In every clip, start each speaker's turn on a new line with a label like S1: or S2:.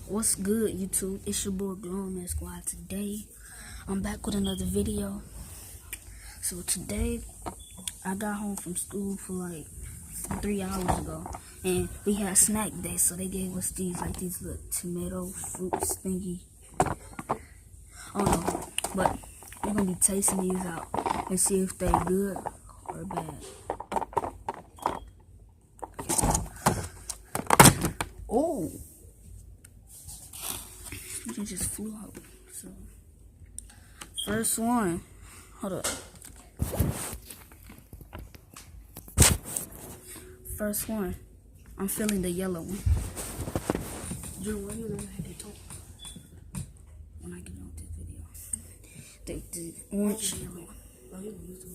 S1: What's good, YouTube? It's your boy Glowman Squad. Today, I'm back with another video. So today, I got home from school for like 3 hours ago, and we had snack day. So they gave us these little tomato fruits thingy. I don't know, but we're gonna be tasting these out and see if they good or bad. Oh. It just flew out. So, first one. Hold up. First one. I'm feeling the yellow one.
S2: Drew, why you never had that talk?
S1: When I get on this video. The orange yellow one.
S2: Oh, you used to.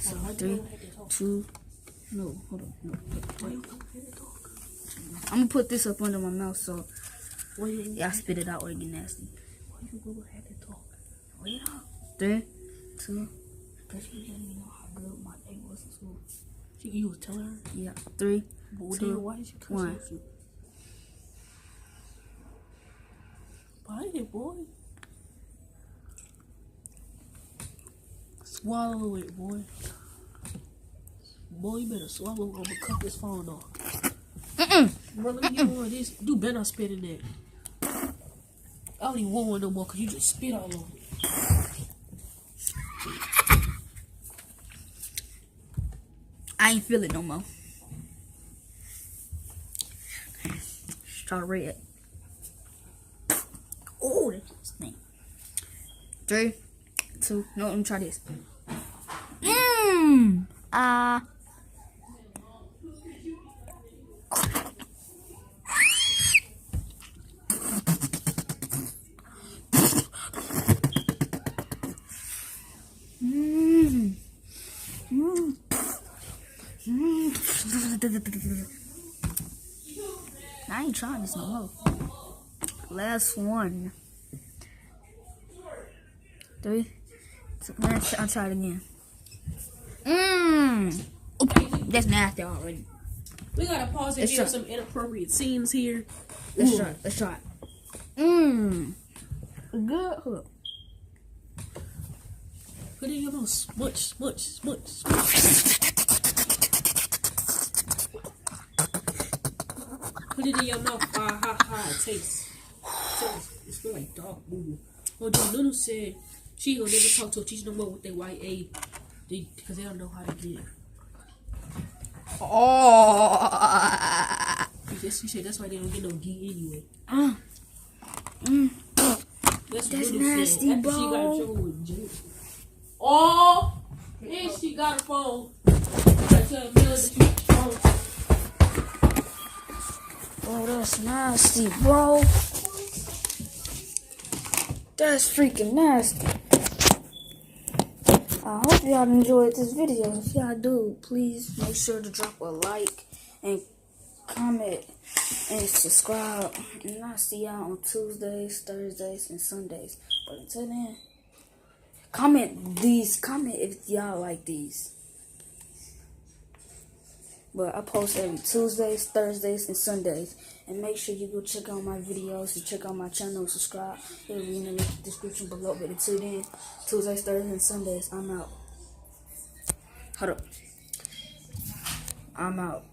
S1: So,
S2: why
S1: 3,
S2: you never had that talk?
S1: 2. No, hold on. No,
S2: Why
S1: wait.
S2: you never had that talk?
S1: I'm gonna put this up under my mouth so
S2: Why you
S1: y'all spit it out or it get nasty.
S2: Why you never had that talk?
S1: Wait up. 3, 2.
S2: Cause she didn't even know how good my day was in school. You was telling her?
S1: Yeah. 3,
S2: But
S1: 2,
S2: why did you cuss
S1: 1.
S2: at you? Bite it, boy. Swallow it, boy. Boy, you better swallow or I'm gonna cut this phone off. Bro, let me get more of this. You better not spit in that. I don't even want one no more because you just spit all over it.
S1: I ain't feel it no more. Try red. Oh, that's thing. 3, 2. No, let me try this. I ain't trying this no more. Last one. 3, 2. I'll try it again. That's nasty already.
S2: We gotta pause and
S1: Let's
S2: give
S1: try.
S2: some inappropriate scenes here.
S1: Let's try it. Let's try it. Good. Hold up.
S2: Put it in your mouth. Smush, smush, smush, smush. Put it in your mouth. It tastes. It smells like dog boo. Oh, Lulu said she gonna never talk to a teacher no more with their white A, because they don't know how to give.
S1: Oh.
S2: She said that's why they don't get no D anyway. That's what Lulu
S1: nasty,
S2: said. After she got in trouble with Jay. Oh, and she got a phone. I tell Mila that she got a phone.
S1: Oh, that's nasty, bro. That's freaking nasty. I hope y'all enjoyed this video. If y'all do, please make sure to drop a like and comment and subscribe. And I'll see y'all on Tuesdays, Thursdays, and Sundays. But until then, comment if y'all like these. But I post every Tuesdays, Thursdays, and Sundays. And make sure you go check out my videos and check out my channel, subscribe. It'll be in the description below. But until then, Tuesdays, Thursdays, and Sundays, I'm out. Hold up. I'm out.